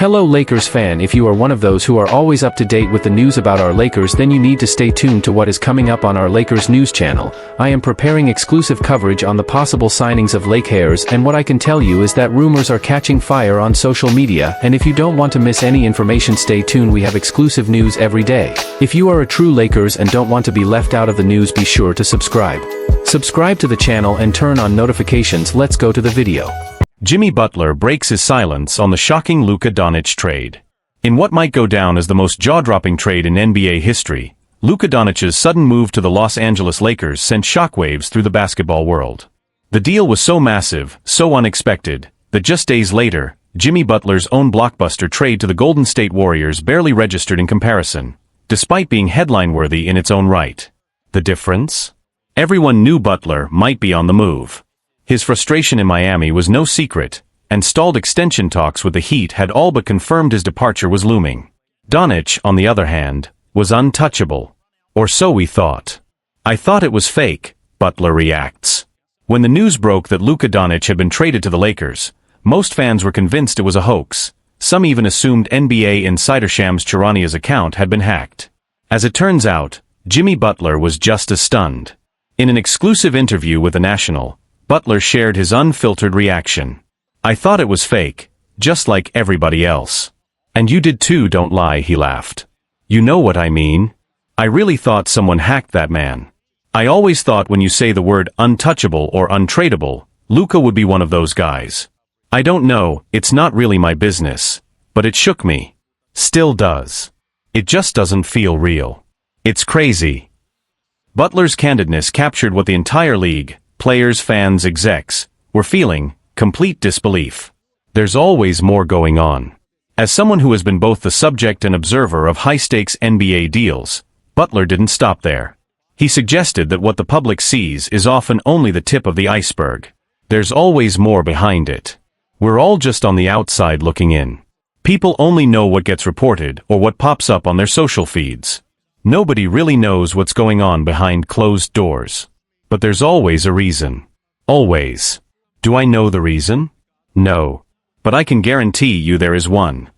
Hello Lakers fan, if you are one of those who are always up to date with the news about our Lakers, then you need to stay tuned to what is coming up on our Lakers news channel. I am preparing exclusive coverage on the possible signings of Lakers, and what I can tell you is that rumors are catching fire on social media, and if you don't want to miss any information, stay tuned. We have exclusive news every day. If you are a true Lakers and don't want to be left out of the news, be sure to subscribe. Subscribe to the channel and turn on notifications. Let's go to the video. Jimmy Butler breaks his silence on the shocking Luka Doncic trade. In what might go down as the most jaw-dropping trade in NBA history, Luka Doncic's sudden move to the Los Angeles Lakers sent shockwaves through the basketball world. The deal was so massive, so unexpected, that just days later, Jimmy Butler's own blockbuster trade to the Golden State Warriors barely registered in comparison, despite being headline-worthy in its own right. The difference? Everyone knew Butler might be on the move. His frustration in Miami was no secret, and stalled extension talks with the Heat had all but confirmed his departure was looming. Doncic, on the other hand, was untouchable. Or so we thought. "I thought it was fake," Butler reacts. When the news broke that Luka Doncic had been traded to the Lakers, most fans were convinced it was a hoax. Some even assumed NBA insider Shams Charania's account had been hacked. As it turns out, Jimmy Butler was just as stunned. In an exclusive interview with The National, Butler shared his unfiltered reaction. "I thought it was fake, just like everybody else. And you did too, don't lie," he laughed. "You know what I mean? I really thought someone hacked that man. I always thought when you say the word untouchable or untradeable, Luka would be one of those guys. I don't know, it's not really my business, but it shook me. Still does. It just doesn't feel real. It's crazy." Butler's candidness captured what the entire league, players, fans, execs, were feeling: complete disbelief. There's always more going on. As someone who has been both the subject and observer of high-stakes NBA deals, Butler didn't stop there. He suggested that what the public sees is often only the tip of the iceberg. There's always more behind it. We're all just on the outside looking in. People only know what gets reported or what pops up on their social feeds. Nobody really knows what's going on behind closed doors. But there's always a reason. Always. Do I know the reason? No. But I can guarantee you there is one.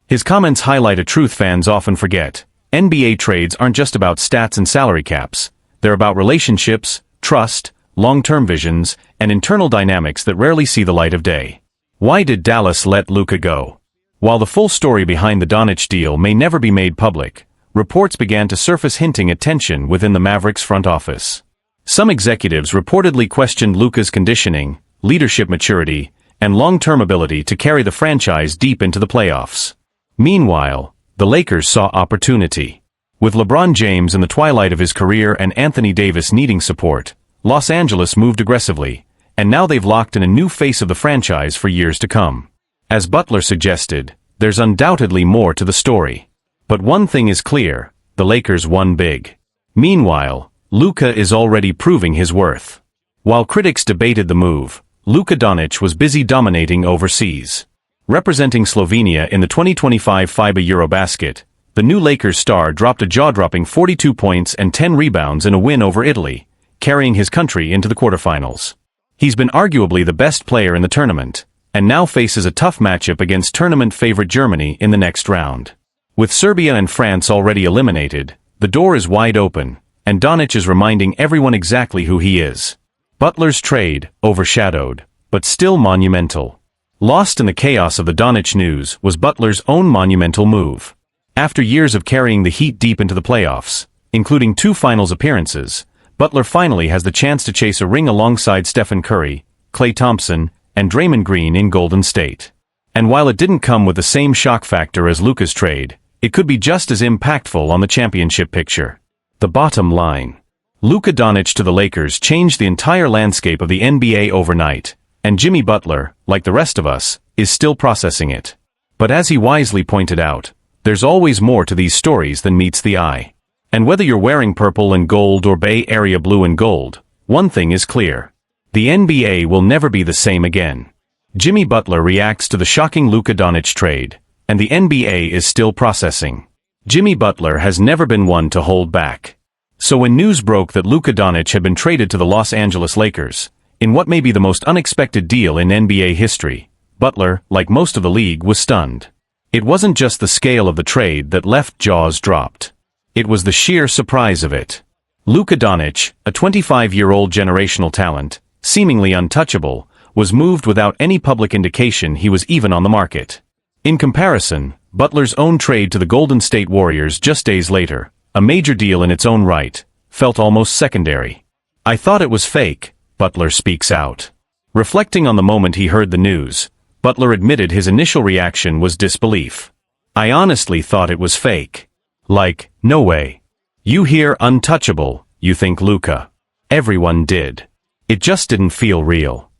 His comments highlight a truth fans often forget. NBA trades aren't just about stats and salary caps. They're about relationships, trust, long-term visions, and internal dynamics that rarely see the light of day. Why did Dallas let Luka go? While the full story behind the Doncic deal may never be made public, reports began to surface hinting at tension within the Mavericks front office. Some executives reportedly questioned Luka's conditioning, leadership maturity, and long-term ability to carry the franchise deep into the playoffs. Meanwhile, the Lakers saw opportunity. With LeBron James in the twilight of his career and Anthony Davis needing support, Los Angeles moved aggressively, and now they've locked in a new face of the franchise for years to come. As Butler suggested, there's undoubtedly more to the story. But one thing is clear: the Lakers won big. Meanwhile, Luka is already proving his worth. While critics debated the move, Luka Doncic was busy dominating overseas. Representing Slovenia in the 2025 FIBA EuroBasket, the new Lakers star dropped a jaw-dropping 42 points and 10 rebounds in a win over Italy, carrying his country into the quarterfinals. He's been arguably the best player in the tournament, and now faces a tough matchup against tournament favorite Germany in the next round. With Serbia and France already eliminated, the door is wide open, and Doncic is reminding everyone exactly who he is. Butler's trade, overshadowed, but still monumental. Lost in the chaos of the Doncic news was Butler's own monumental move. After years of carrying the Heat deep into the playoffs, including 2 finals appearances, Butler finally has the chance to chase a ring alongside Stephen Curry, Klay Thompson, and Draymond Green in Golden State. And while it didn't come with the same shock factor as Luka's trade, it could be just as impactful on the championship picture. The bottom line: Luka Doncic to the Lakers changed the entire landscape of the NBA overnight, and Jimmy Butler, like the rest of us, is still processing it. But as he wisely pointed out, there's always more to these stories than meets the eye. And whether you're wearing purple and gold or Bay Area blue and gold, one thing is clear: the NBA will never be the same again. Jimmy Butler reacts to the shocking Luka Doncic trade, and the NBA is still processing. Jimmy Butler has never been one to hold back. So when news broke that Luka Doncic had been traded to the Los Angeles Lakers, in what may be the most unexpected deal in NBA history, Butler, like most of the league, was stunned. It wasn't just the scale of the trade that left jaws dropped. It was the sheer surprise of it. Luka Doncic, a 25-year-old generational talent, seemingly untouchable, was moved without any public indication he was even on the market. In comparison, Butler's own trade to the Golden State Warriors just days later, a major deal in its own right, felt almost secondary. "I thought it was fake," Butler speaks out. Reflecting on the moment he heard the news, Butler admitted his initial reaction was disbelief. "I honestly thought it was fake. Like, no way. You hear untouchable, you think Luka. Everyone did. It just didn't feel real."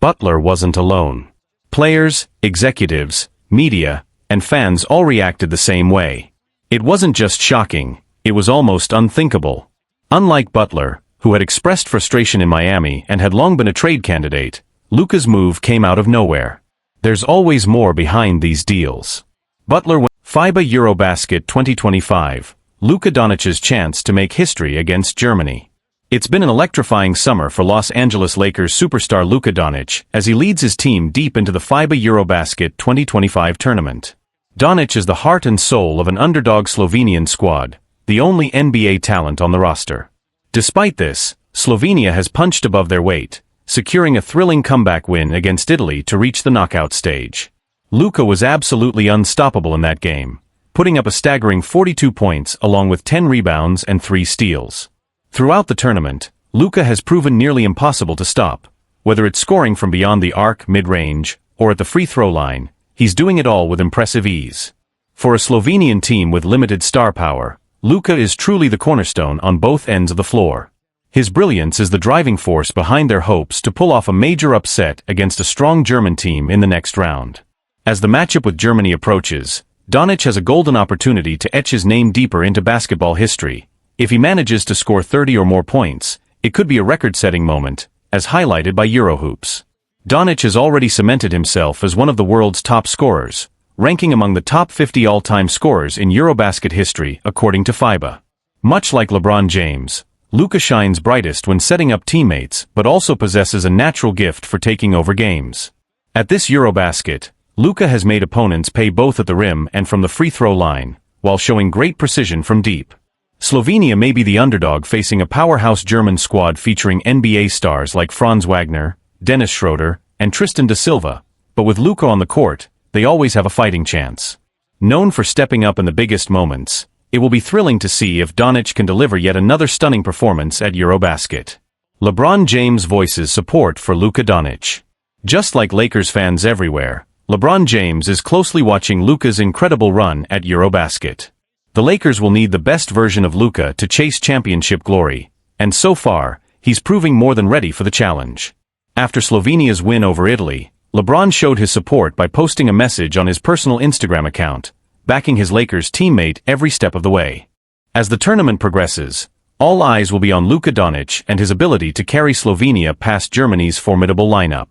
Butler wasn't alone. Players, executives, media, and fans all reacted the same way. It wasn't just shocking, it was almost unthinkable. Unlike Butler, who had expressed frustration in Miami and had long been a trade candidate, Luka's move came out of nowhere. There's always more behind these deals. Butler went FIBA EuroBasket 2025, Luka Doncic's chance to make history against Germany. It's been an electrifying summer for Los Angeles Lakers superstar Luka Doncic as he leads his team deep into the FIBA EuroBasket 2025 tournament. Doncic is the heart and soul of an underdog Slovenian squad, the only NBA talent on the roster. Despite this, Slovenia has punched above their weight, securing a thrilling comeback win against Italy to reach the knockout stage. Luka was absolutely unstoppable in that game, putting up a staggering 42 points along with 10 rebounds and 3 steals. Throughout the tournament, Luka has proven nearly impossible to stop. Whether it's scoring from beyond the arc mid-range or at the free throw line, he's doing it all with impressive ease. For a Slovenian team with limited star power, Luka is truly the cornerstone on both ends of the floor. His brilliance is the driving force behind their hopes to pull off a major upset against a strong German team in the next round. As the matchup with Germany approaches, Doncic has a golden opportunity to etch his name deeper into basketball history. If he manages to score 30 or more points, it could be a record-setting moment, as highlighted by Eurohoops. Doncic has already cemented himself as one of the world's top scorers, ranking among the top 50 all-time scorers in EuroBasket history according to FIBA. Much like LeBron James, Luka shines brightest when setting up teammates but also possesses a natural gift for taking over games. At this EuroBasket, Luka has made opponents pay both at the rim and from the free throw line, while showing great precision from deep. Slovenia may be the underdog facing a powerhouse German squad featuring NBA stars like Franz Wagner, Dennis Schroeder, and Tristan da Silva, but with Luka on the court, they always have a fighting chance. Known for stepping up in the biggest moments, it will be thrilling to see if Doncic can deliver yet another stunning performance at EuroBasket. LeBron James voices support for Luka Doncic. Just like Lakers fans everywhere, LeBron James is closely watching Luka's incredible run at EuroBasket. The Lakers will need the best version of Luka to chase championship glory, and so far, he's proving more than ready for the challenge. After Slovenia's win over Italy, LeBron showed his support by posting a message on his personal Instagram account, backing his Lakers teammate every step of the way. As the tournament progresses, all eyes will be on Luka Doncic and his ability to carry Slovenia past Germany's formidable lineup.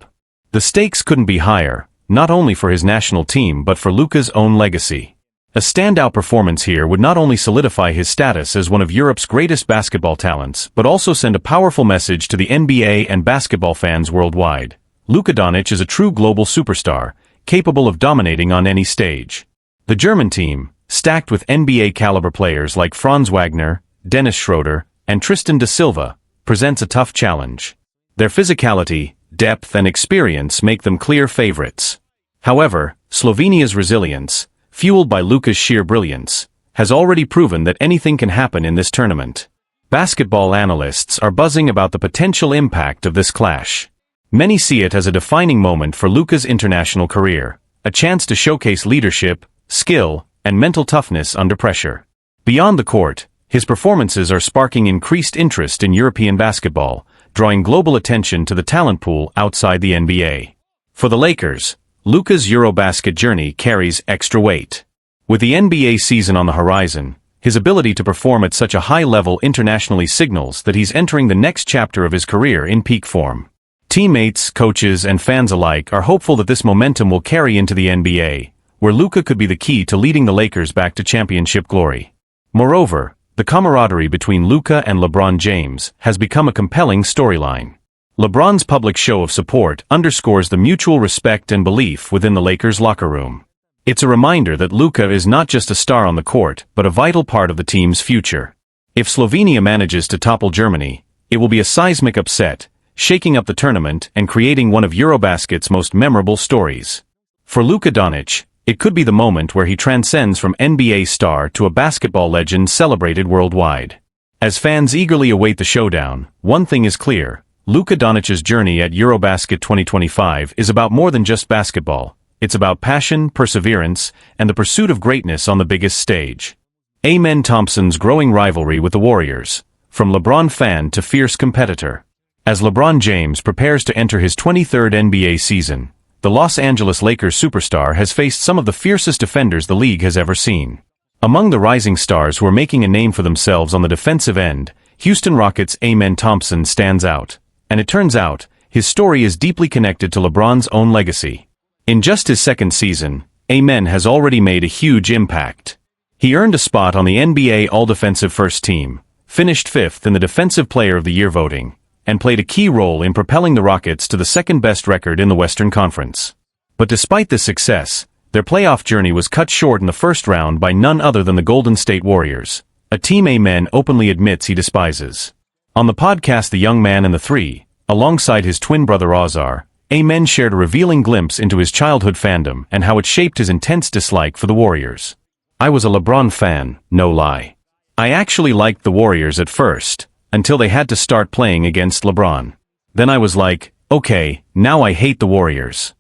The stakes couldn't be higher, not only for his national team but for Luka's own legacy. A standout performance here would not only solidify his status as one of Europe's greatest basketball talents but also send a powerful message to the NBA and basketball fans worldwide. Luka Doncic is a true global superstar, capable of dominating on any stage. The German team, stacked with NBA-caliber players like Franz Wagner, Dennis Schroeder, and Tristan da Silva, presents a tough challenge. Their physicality, depth, and experience make them clear favorites. However, Slovenia's resilience, fueled by Luka's sheer brilliance, has already proven that anything can happen in this tournament. Basketball analysts are buzzing about the potential impact of this clash. Many see it as a defining moment for Luka's international career, a chance to showcase leadership, skill, and mental toughness under pressure. Beyond the court, his performances are sparking increased interest in European basketball, drawing global attention to the talent pool outside the NBA. For the Lakers, Luka's EuroBasket journey carries extra weight. With the NBA season on the horizon, his ability to perform at such a high level internationally signals that he's entering the next chapter of his career in peak form. Teammates, coaches, and fans alike are hopeful that this momentum will carry into the NBA, where Luka could be the key to leading the Lakers back to championship glory. Moreover, the camaraderie between Luka and LeBron James has become a compelling storyline. LeBron's public show of support underscores the mutual respect and belief within the Lakers' locker room. It's a reminder that Luka is not just a star on the court, but a vital part of the team's future. If Slovenia manages to topple Germany, it will be a seismic upset, shaking up the tournament and creating one of EuroBasket's most memorable stories. For Luka Doncic, it could be the moment where he transcends from NBA star to a basketball legend celebrated worldwide. As fans eagerly await the showdown, one thing is clear: Luka Doncic's journey at EuroBasket 2025 is about more than just basketball. It's about passion, perseverance, and the pursuit of greatness on the biggest stage. Amen. Thompson's growing rivalry with the Warriors, from LeBron fan to fierce competitor. As LeBron James prepares to enter his 23rd NBA season, the Los Angeles Lakers superstar has faced some of the fiercest defenders the league has ever seen. Among the rising stars who are making a name for themselves on the defensive end, Houston Rockets' Amen Thompson stands out. And it turns out, his story is deeply connected to LeBron's own legacy. In just his second season, Amen has already made a huge impact. He earned a spot on the NBA All-Defensive First Team, finished 5th in the Defensive Player of the Year voting, and played a key role in propelling the Rockets to the second-best record in the Western Conference. But despite this success, their playoff journey was cut short in the first round by none other than the Golden State Warriors, a team Amen openly admits he despises. On the podcast The Young Man and the Three, alongside his twin brother Ozar, Amen shared a revealing glimpse into his childhood fandom and how it shaped his intense dislike for the Warriors. "I was a LeBron fan, no lie. I actually liked the Warriors at first, until they had to start playing against LeBron. Then I was like, okay, now I hate the Warriors."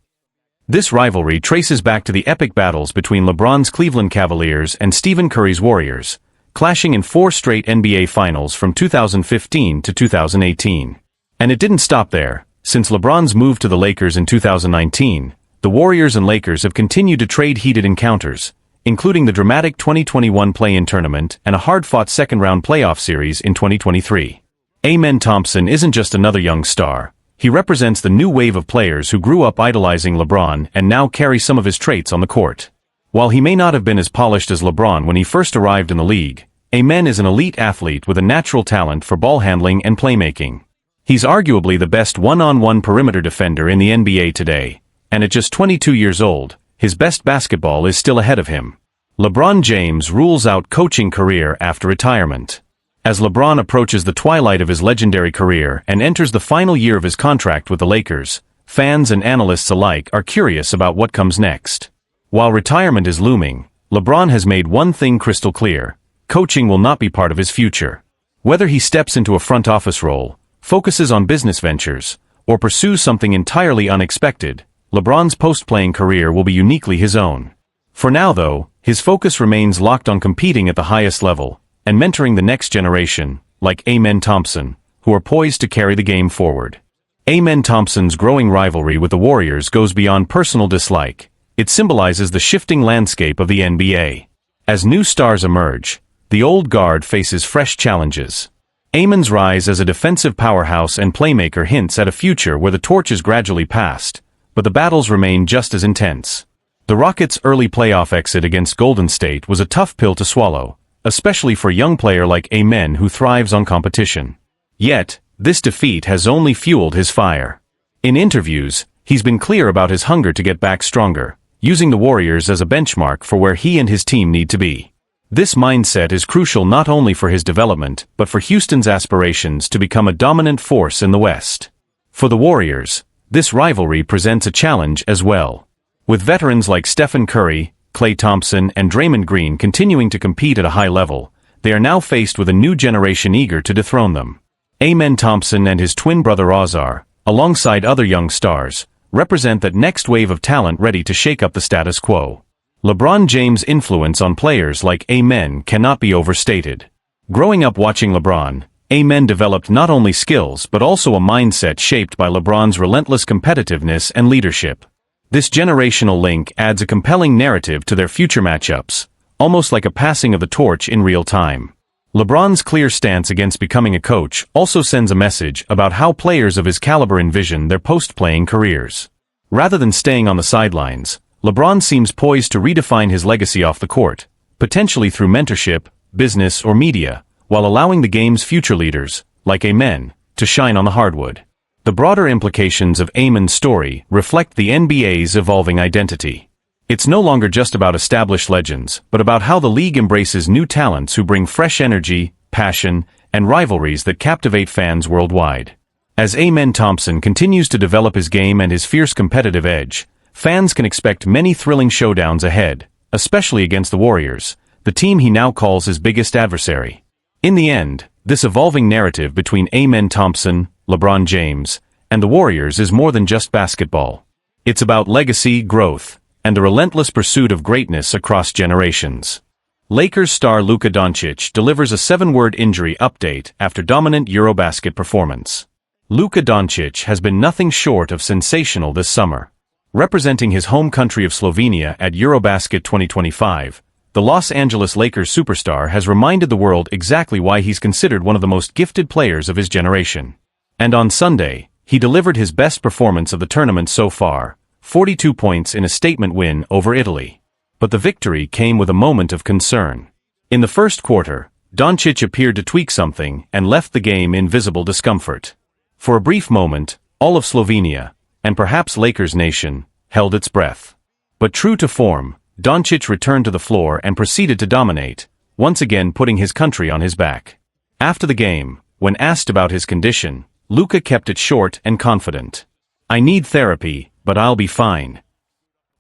This rivalry traces back to the epic battles between LeBron's Cleveland Cavaliers and Stephen Curry's Warriors, clashing in 4 straight NBA Finals from 2015 to 2018. And it didn't stop there. Since LeBron's move to the Lakers in 2019, the Warriors and Lakers have continued to trade heated encounters, including the dramatic 2021 play-in tournament and a hard-fought second-round playoff series in 2023. Amen Thompson isn't just another young star. He represents the new wave of players who grew up idolizing LeBron and now carry some of his traits on the court. While he may not have been as polished as LeBron when he first arrived in the league, Amen is an elite athlete with a natural talent for ball handling and playmaking. He's arguably the best one-on-one perimeter defender in the NBA today, and at just 22 years old, his best basketball is still ahead of him. LeBron James rules out coaching career after retirement. As LeBron approaches the twilight of his legendary career and enters the final year of his contract with the Lakers, fans and analysts alike are curious about what comes next. While retirement is looming, LeBron has made one thing crystal clear: coaching will not be part of his future. Whether he steps into a front office role, focuses on business ventures, or pursues something entirely unexpected, LeBron's post-playing career will be uniquely his own. For now though, his focus remains locked on competing at the highest level, and mentoring the next generation, like Amen Thompson, who are poised to carry the game forward. Amen Thompson's growing rivalry with the Warriors goes beyond personal dislike. It symbolizes the shifting landscape of the NBA. As new stars emerge, the old guard faces fresh challenges. Amen's rise as a defensive powerhouse and playmaker hints at a future where the torch is gradually passed, but the battles remain just as intense. The Rockets' early playoff exit against Golden State was a tough pill to swallow, especially for a young player like Amen who thrives on competition. Yet, this defeat has only fueled his fire. In interviews, he's been clear about his hunger to get back stronger, using the Warriors as a benchmark for where he and his team need to be. This mindset is crucial not only for his development but for Houston's aspirations to become a dominant force in the West. For the Warriors, this rivalry presents a challenge as well. With veterans like Stephen Curry, Klay Thompson, and Draymond Green continuing to compete at a high level, they are now faced with a new generation eager to dethrone them. Amen Thompson and his twin brother Ozar, alongside other young stars, represent that next wave of talent ready to shake up the status quo. LeBron James' influence on players like Amen cannot be overstated. Growing up watching LeBron, Amen developed not only skills but also a mindset shaped by LeBron's relentless competitiveness and leadership. This generational link adds a compelling narrative to their future matchups, almost like a passing of the torch in real time. LeBron's clear stance against becoming a coach also sends a message about how players of his caliber envision their post-playing careers. Rather than staying on the sidelines, LeBron seems poised to redefine his legacy off the court, potentially through mentorship, business, or media, while allowing the game's future leaders, like Amen, to shine on the hardwood. The broader implications of Amen's story reflect the NBA's evolving identity. It's no longer just about established legends, but about how the league embraces new talents who bring fresh energy, passion, and rivalries that captivate fans worldwide. As Thompson continues to develop his game and his fierce competitive edge, fans can expect many thrilling showdowns ahead, especially against the Warriors, the team he now calls his biggest adversary. In the end, this evolving narrative between Thompson, LeBron James, and the Warriors is more than just basketball. It's about legacy, growth, and the relentless pursuit of greatness across generations. Lakers star Luka Doncic delivers a 7-word injury update after dominant EuroBasket performance. Luka Doncic has been nothing short of sensational this summer. Representing his home country of Slovenia at EuroBasket 2025, the Los Angeles Lakers superstar has reminded the world exactly why he's considered one of the most gifted players of his generation. And on Sunday, he delivered his best performance of the tournament so far, 42 points in a statement win over Italy. But the victory came with a moment of concern. In the first quarter, Doncic appeared to tweak something and left the game in visible discomfort. For a brief moment, all of Slovenia, and perhaps LakersNation, held its breath. But true to form, Doncic returned to the floor and proceeded to dominate, once again putting his country on his back. After the game, when asked about his condition, Luka kept it short and confident. "I need therapy, but I'll be fine."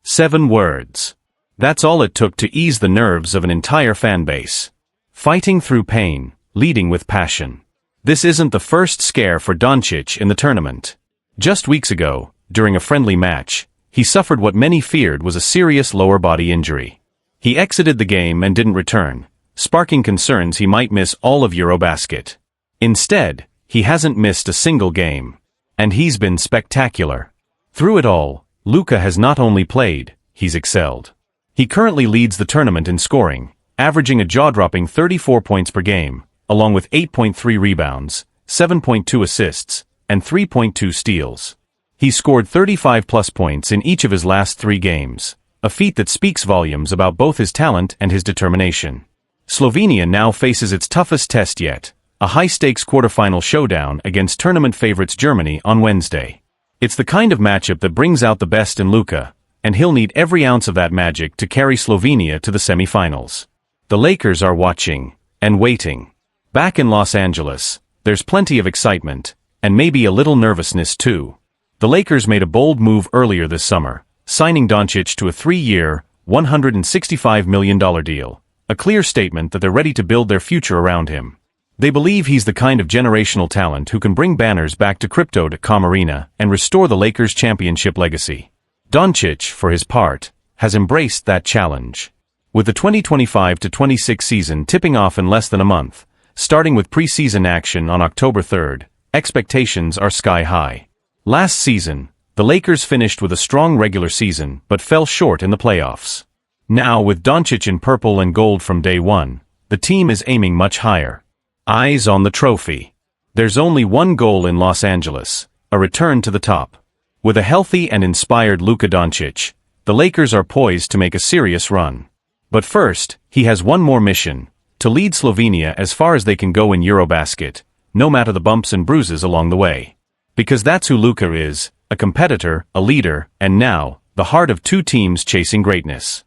7 words. That's all it took to ease the nerves of an entire fan base. Fighting through pain, leading with passion. This isn't the first scare for Doncic in the tournament. Just weeks ago, during a friendly match, he suffered what many feared was a serious lower body injury. He exited the game and didn't return, sparking concerns he might miss all of EuroBasket. Instead, he hasn't missed a single game. And he's been spectacular. Through it all, Luka has not only played, he's excelled. He currently leads the tournament in scoring, averaging a jaw-dropping 34 points per game, along with 8.3 rebounds, 7.2 assists, and 3.2 steals. He's scored 35-plus points in each of his last 3 games, a feat that speaks volumes about both his talent and his determination. Slovenia now faces its toughest test yet, a high-stakes quarterfinal showdown against tournament favorites Germany on Wednesday. It's the kind of matchup that brings out the best in Luka, and he'll need every ounce of that magic to carry Slovenia to the semifinals. The Lakers are watching, and waiting. Back in Los Angeles, there's plenty of excitement, and maybe a little nervousness too. The Lakers made a bold move earlier this summer, signing Doncic to a 3-year, $165 million deal, a clear statement that they're ready to build their future around him. They believe he's the kind of generational talent who can bring banners back to Crypto.com Arena and restore the Lakers' championship legacy. Doncic, for his part, has embraced that challenge. With the 2025-26 season tipping off in less than a month, starting with preseason action on October 3rd, expectations are sky-high. Last season, the Lakers finished with a strong regular season but fell short in the playoffs. Now, with Doncic in purple and gold from day one, the team is aiming much higher. Eyes on the trophy. There's only one goal in Los Angeles, a return to the top. With a healthy and inspired Luka Doncic, the Lakers are poised to make a serious run. But first, he has one more mission, to lead Slovenia as far as they can go in EuroBasket, no matter the bumps and bruises along the way. Because that's who Luka is, a competitor, a leader, and now, the heart of 2 teams chasing greatness.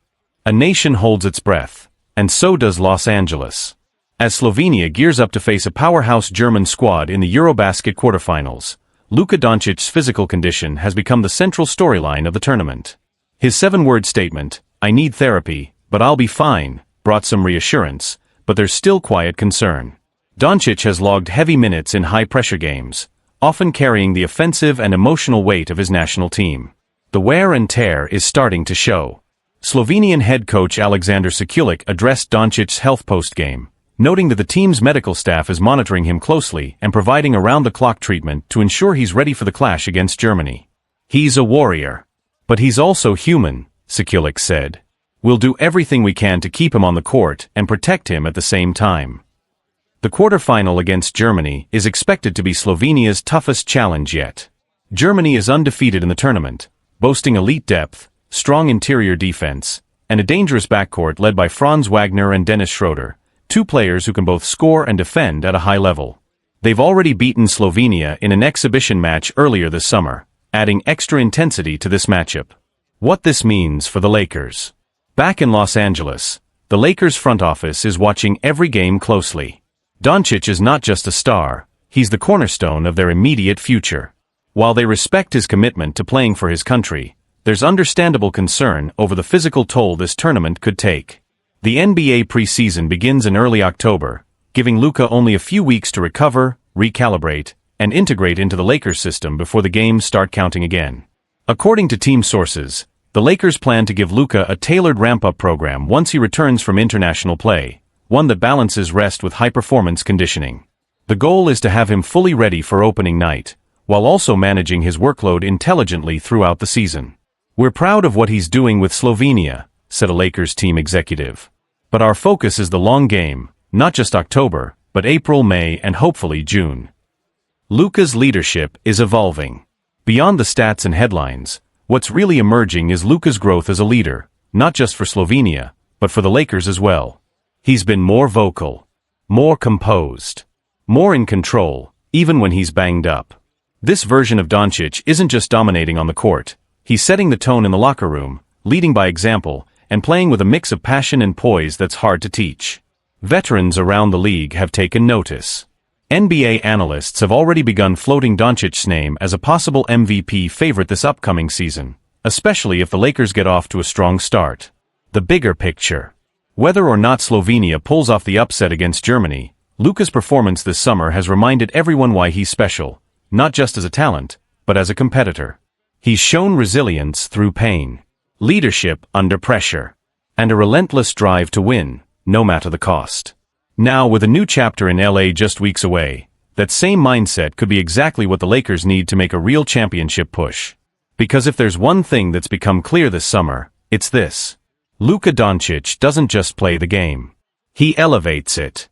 A nation holds its breath, and so does Los Angeles. As Slovenia gears up to face a powerhouse German squad in the EuroBasket quarterfinals, Luka Doncic's physical condition has become the central storyline of the tournament. His 7-word statement, "I need therapy, but I'll be fine," brought some reassurance, but there's still quiet concern. Doncic has logged heavy minutes in high-pressure games, often carrying the offensive and emotional weight of his national team. The wear and tear is starting to show. Slovenian head coach Alexander Shaquille addressed Doncic's health post-game, noting that the team's medical staff is monitoring him closely and providing around-the-clock treatment to ensure he's ready for the clash against Germany. "He's a warrior. But he's also human," Shaquille said. "We'll do everything we can to keep him on the court and protect him at the same time." The quarterfinal against Germany is expected to be Slovenia's toughest challenge yet. Germany is undefeated in the tournament, boasting elite depth, strong interior defense, and a dangerous backcourt led by Franz Wagner and Dennis Schroeder, 2 players who can both score and defend at a high level. They've already beaten Slovenia in an exhibition match earlier this summer, adding extra intensity to this matchup. What this means for the Lakers. Back in Los Angeles, the Lakers front office is watching every game closely. Doncic is not just a star, he's the cornerstone of their immediate future. While they respect his commitment to playing for his country, there's understandable concern over the physical toll this tournament could take. The NBA preseason begins in early October, giving Luka only a few weeks to recover, recalibrate, and integrate into the Lakers system before the games start counting again. According to team sources, the Lakers plan to give Luka a tailored ramp-up program once he returns from international play, one that balances rest with high-performance conditioning. The goal is to have him fully ready for opening night, while also managing his workload intelligently throughout the season. "We're proud of what he's doing with Slovenia," said a Lakers team executive. "But our focus is the long game, not just October, but April, May, and hopefully June." Luka's leadership is evolving. Beyond the stats and headlines, what's really emerging is Luka's growth as a leader, not just for Slovenia, but for the Lakers as well. He's been more vocal, more composed, more in control, even when he's banged up. This version of Doncic isn't just dominating on the court, he's setting the tone in the locker room, leading by example, and playing with a mix of passion and poise that's hard to teach. Veterans around the league have taken notice. NBA analysts have already begun floating Doncic's name as a possible MVP favorite this upcoming season, especially if the Lakers get off to a strong start. The bigger picture. Whether or not Slovenia pulls off the upset against Germany, Luka's performance this summer has reminded everyone why he's special, not just as a talent, but as a competitor. He's shown resilience through pain, leadership under pressure, and a relentless drive to win, no matter the cost. Now, with a new chapter in LA just weeks away, that same mindset could be exactly what the Lakers need to make a real championship push. Because if there's one thing that's become clear this summer, it's this. Luka Doncic doesn't just play the game. He elevates it.